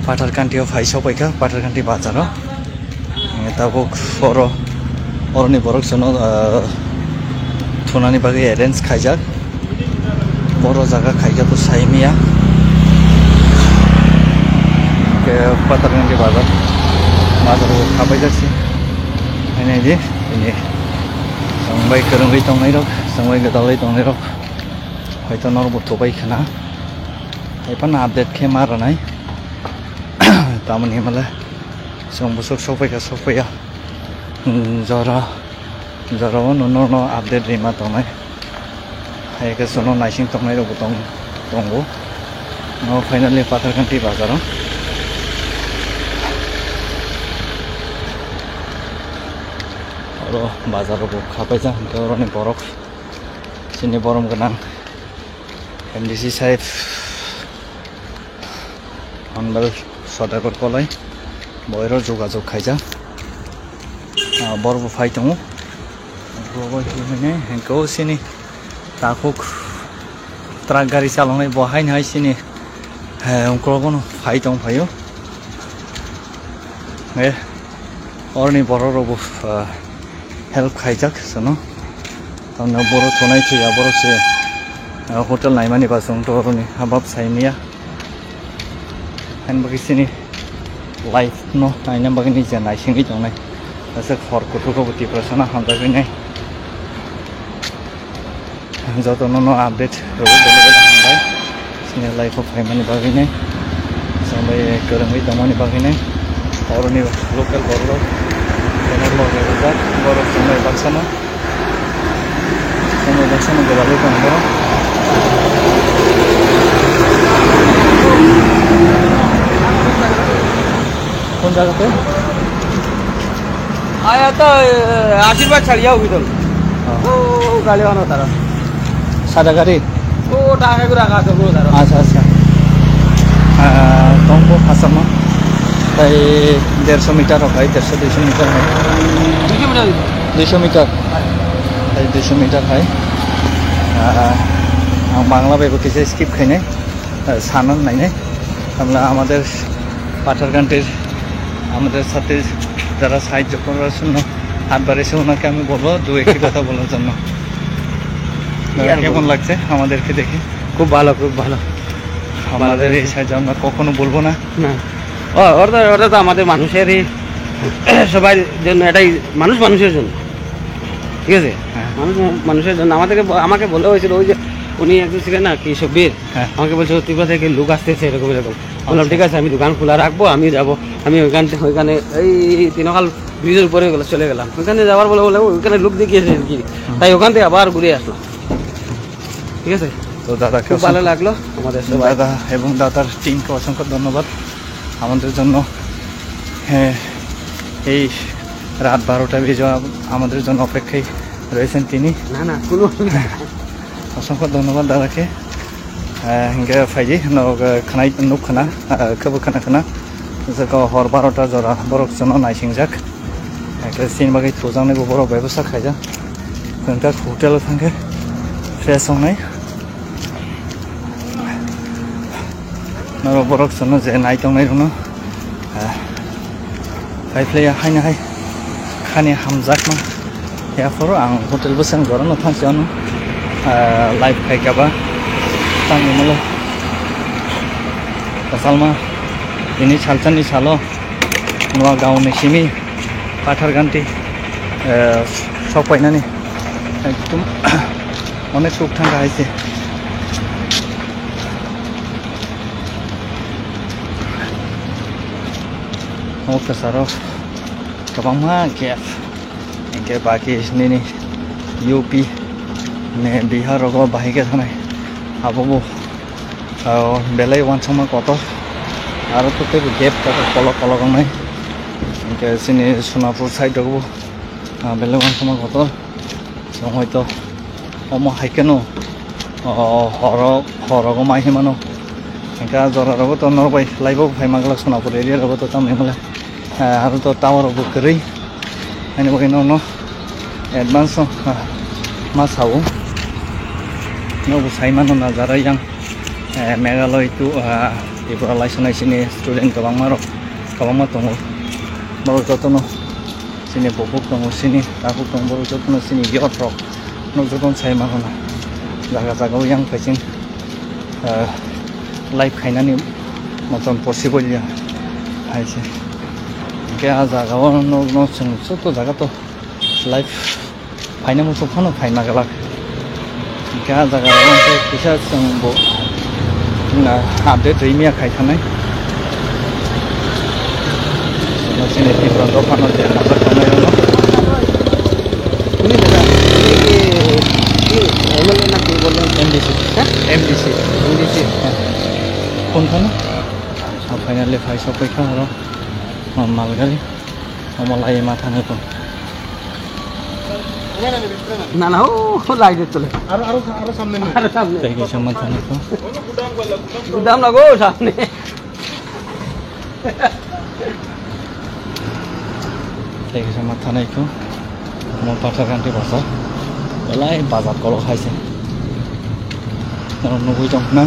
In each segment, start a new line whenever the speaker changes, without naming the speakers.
पाथारकान्टियाव phi सफैखा पाथारकान्टि बाजाराव Tabuk अरनि बरक जनो थुनानि बागै एरेन्ज खाइजाक बर' जागा खाइजाखौ साइमिया के पाथारकान्टि बाजाराव खाबाय जासि नायदि दिनै संबाय गोरोङै दंनाय रक संबाय गोदालै दंनाय रक हयथ' नरबो थबाय खोना एफान आपडेट खे मारनाय तामनि माला संबुसक सफैया जरा नुनो आपडेट रिमा दंनाय हायके सोनो नाइसिं दंनाय रक दंगो न फाइनली पाथारकान्टि बाजाराव बाजाराव खाबाय जा अरनि बरक सिनि बरम गोनां एमडिसि साहेब हनबल सदागर कलाय बयरो जोगाजोग खाइजा बरबो फाइ दङ हेंखौ सिनि ताकुक ट्राक गारि सालायनाय बहायनाय सिनि अंकलबो फाइ दंफायो बे अरनि बर'रावबो हेल्प खाइजाक सोनो तामनो बर' थनाय थिया बर' से होटेल नायमानि बासं तरनि हाबाब साइमिया हेन बगिसिनि लाइफ न नायना बगिनि जे नायसिङै दंनाय दासो खरखौथ'खौ डिप्रेसना हामजागैनाय जतन न आपडेट हामबाय सिनि लाइफआव फाइमानि बागैनाय जोंबाय गोरोङै दंमानि बागैनाय अरनि लकेल बर'राव बरफ संनाय बाक्सानो गोदालै दं बर' कौन जगह पे
आया तो आशीर्वाद छड़िया होगी तो वो गाड़ी वाला तारा
सादा गाड़ी
वो टाका को रखा तो वो तारा
अच्छा तुमको फसल में 150 मीटर हो भाई 150-200 मीटर है 200 मीटर 200 मीटर है बांग्ला बेबो किसे स्किप खाइने सानन नाइने हमला আমাদের পাথারকান্টির আমাদের সাথে যারা সাহায্য করার জন্য হাত বাড়িয়েছে ওনাকে আমি বলবো দু একটি কথা বলার জন্য কেমন লাগছে আমাদেরকে দেখে
খুব ভালো
আমাদের এই সাহায্য আমরা কখনো বলবো না
ওটা তো আমাদের মানুষেরই সবার জন্য এটাই মানুষের জন্য ঠিক আছে মানুষের জন্য আমাকে বলে হয়েছিল ওই যে উনি একজন ছিলেন না কি সব্বির আমাকে বলছে ত্রিপুরা থেকে লোক আসতেছে এরকম বললাম ঠিক আছে আমি দোকান খোলা রাখবো আমি যাবো আমি ওইখানে এই তিনকাল ব্রিজের উপরে চলে গেলাম ওইখানে যাওয়ার বলে ওইখানে লোক দেখিয়েছে কি তাই ওখান থেকে আবার ঘুরে আসলাম ঠিক আছে
তো দাদাকে
খুব ভালো লাগলো আমাদের
দাদা এবং দাদার টিমকে অসংখ্য ধন্যবাদ আমাদের জন্য এই রাত 12টা বেজে আমাদের জন্য অপেক্ষায় রয়েছেন তিনি
না কোনো
অসংখ্য ধন্যবাদ দাদাকে হিংগে ফাইজি খানাই নুক খানা খবর খানা जोंखौ हर 12टा जरा बरफ जनो नायसिंजाक एके सिन बागै थुजांनायबो बरफ बेबस्था खायजा जों दा हटेल थांगे फ्रेश संनाय नर बरफ जनो जे नाय दंनाय दङ फाइफ्लेया हायनो हाय खानि हामजाक मा याफोर आं हटेल बो सांग गरन थांसियानो लाइफ खायगाबा तांनिमले सालमा ini salsan ni salo nuwa gaon ni simi पाथारकान्टि सफैनानै एकदम अनेक सुख थांगा हायसे ओके सारो गोबां मा गेप इनके बाकी नि यूपी ने बिहाराव बाहायगे थानाय आबो बेलाय वानसमा कत आरो तो गेप कल गंनाय इनके सिनि सोनापुर साइडआवबो बेलाय वानसमा कत जों हयतो अम हायकेनो हराव माहि मानो इनका जरारावबो तो नरबाय लाइबो फायमागला सोनापुर एरियारावबो तो तामनेमले आरो तो टावारावबो गरै अनि बगैनो न एडभान्स मा सावो नबो साइमानो नाजारा yang मेघालय टू Tripura laisonai sini student kabangma tongo borok jotono sini bobok tongo sini tabuk tongo borok jotono sini youth rok nok joton sai magona jaga jaga yang pachin life khainani moton possible ya haise ke a jaga no chung soto jaga to life फाइना मुसो फानो फाइना गला क्या जगह से किसा संबो ना update दैमिया खाइ थानाय मसिने तिब्र दखानो जे नजर थानाय न कुनि जगह कि एमएलए ना कि बोलन एमडीसी कोन थाना फाइनली फाइसा पैसा हरो मालगारी मलाई माथा न तो ना ना हो लाइट चले आरो सामने देखि सम्म थाने को गुदाम लगो सामने देखि सम्म थाने को म पाठा कान्ति बस एलाई बाजार कलो खाइसे नुबुइ दं ना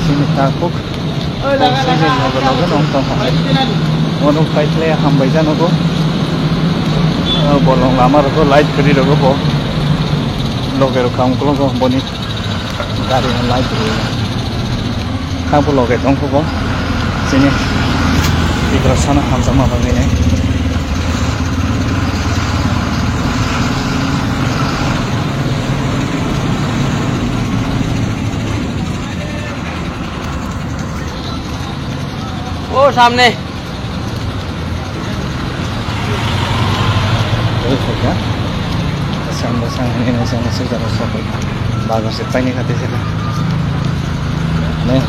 सिनि ताकुक ओइ लगा दं त मनो फाइटले हामबाय जानांगौ bolong lama roko light kiri roko bo loge ro kam ko boni dari light ro ka bo loge tong ko bo sini ikra sana hamzama bagine oh सामने ya sang ini sang sudah sampai bagus sekali kata saya nih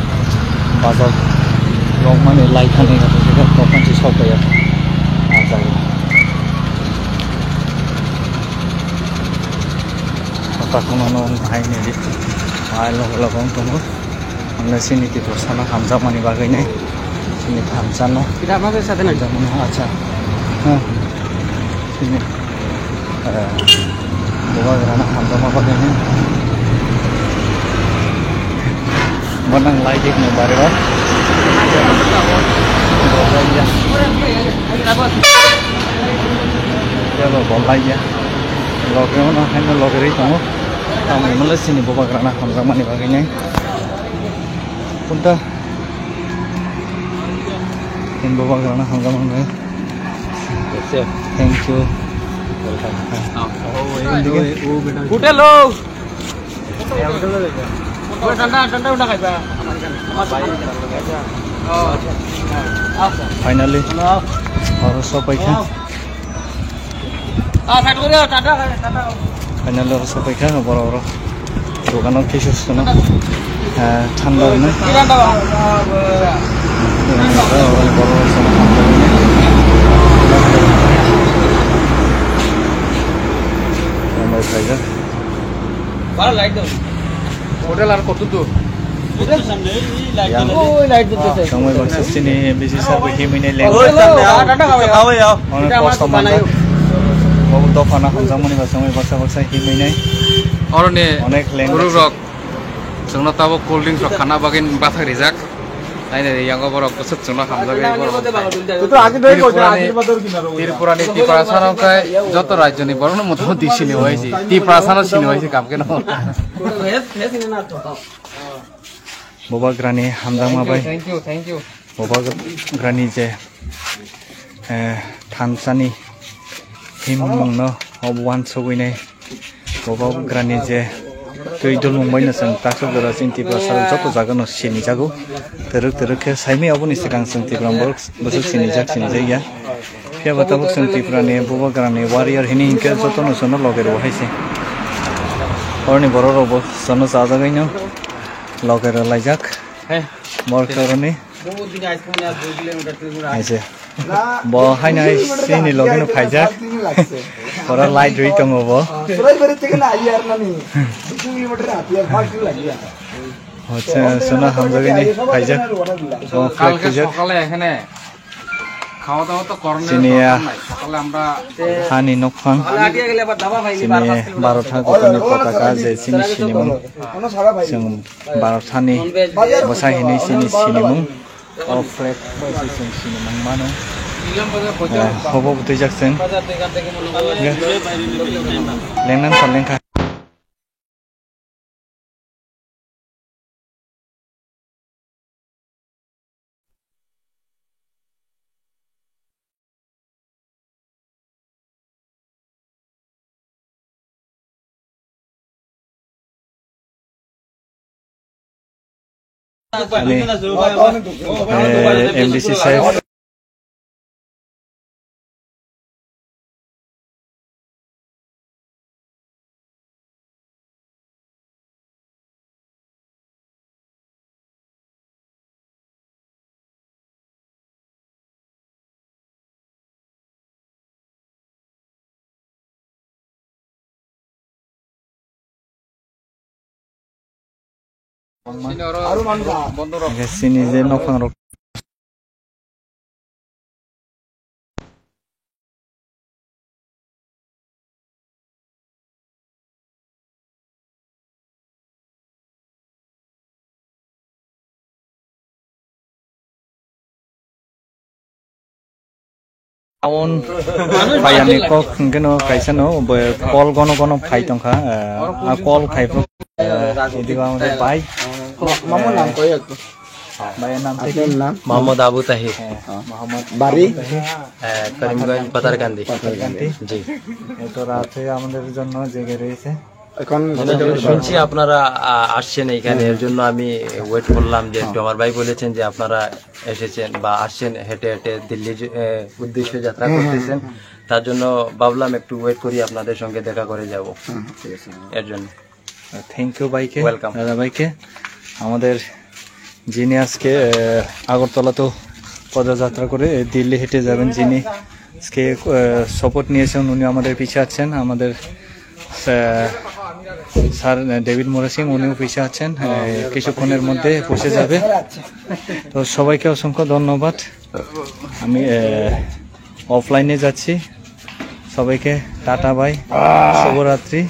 bagus long mana light ane kata saya kapan sih sampai ya aja apa kemana ini di lo tunggu anda sini di sana Hamza mani bagai nih sini Hamza no tidak mau saya tanya jamu aja sini buka kerana Hamza apa ini menang lagi nih baru ya lo boleh ya lo kemana hanya lo kiri kamu kamu malas sini buka kerana Hamza mani bagainya punta ini buka kerana Hamza mani thank you udah lo finally harus sampai kan finally harus sampai kan boro-boro dukano khusus sana ঠান্ডা না बारा light दो hotel আর কত দূর hotel सामने light ओइ light দিতেছে সময় বলছে সিনি বেশি সব হিমিনে লেগে টাটা খাওয়া যাও এটা আমার বানাইও বহু দফানা জামনি বা সময় বসা হিমিনে অরনে অনেক লেঙ্গুরু রক जोंना ताबो कोल्ड ड्रिंक्स रक खाना बागिन बाथा रिजाक आइने यांगो बरक कसत जोंना हामजागे तू तो आगे दई को आशीर्वादर किनारो त्रिपुरानि त्रिपुरासानकाय जत राज्यनि बरन मत दिसिनि होइछि त्रिपुरासान सिनि होइछि काम केन बाबा ग्रानी हामजामा बाय थैंक यू बाबा ग्रानी जे थानसानि हिममंनो अबवान सगुइनाय बाबा ग्रानी जे tui dulu mainnya sang takut beras inti berasal jatuh jaga no sini jago teruk ke saimi abu nih sekarang senti berambol besok sini ya dia betul senti berani buat gerani warrior ini ingkar jatuh no sono loger wahai sih orang ini baru robo sono saja gini loger lajak morker ini aja bawa hanya sini loger no pajak orang light duit kamu bawa আচ্ছা সোনা হামজাগে নি ভাইজান কালকে সকালে এখানে
খাওয়া দাওয়া তো করণীয়
চিনিয়া
সকালে আমরা
হানি নকফাং চিনি 12টা गथ'नि पताका जे चिनि सिनिमुं जों 12थानि मोसाहैनि चिनि सिनिमुं फ्लेग जों सिनिमुं मानो हबो बुथैजाकजों लेंनान सारलेंखा MDC Saheb sini je nopang rok awon bayani kok ngeno kaisano kol gono phai tongkha a kol khai pro এদিকে আমাদের ভাই
মামুর নাম কই একটু
ভাইয়ের নাম থেকে
মোহাম্মদ আবু তাহির
মোহাম্মদ
বাড়ি
করিমগঞ্জ পাতারকান্দি জি
তো রাতে আমাদের জন্য জেগে রয়েছে
এখন
শুনছি আপনারা আসছেন এখানে এর জন্য আমি ওয়েট করলাম যে একটু আমার ভাই বলেছেন যে আপনারা এসেছেন বা আসছেন হেঁটে হেঁটে দিল্লি উদ্দেশ্যে যাত্রা করতেছেন তার জন্য ভাবলাম একটু ওয়েট করি আপনাদের সঙ্গে দেখা করে যাব
ঠিক আছে
এর জন্য
থ্যাংক ইউ ভাইকে
Welcome.
দাদা ভাইকে আমাদের যিনি আজকে আগরতলা তো পদযাত্রা করে দিল্লি হেঁটে যাবেন যিনি আজকে সাপোর্ট নিয়েছেন উনি আমাদের পিছিয়ে আছেন আমাদের স্যার ডেভিড মোরা সিং উনিও পিছিয়ে আছেন কিছুক্ষণের মধ্যে পৌঁছে যাবে তো সবাইকে অসংখ্য ধন্যবাদ আমি অফলাইনে যাচ্ছি সবাইকে টাটা বাই শুভরাত্রি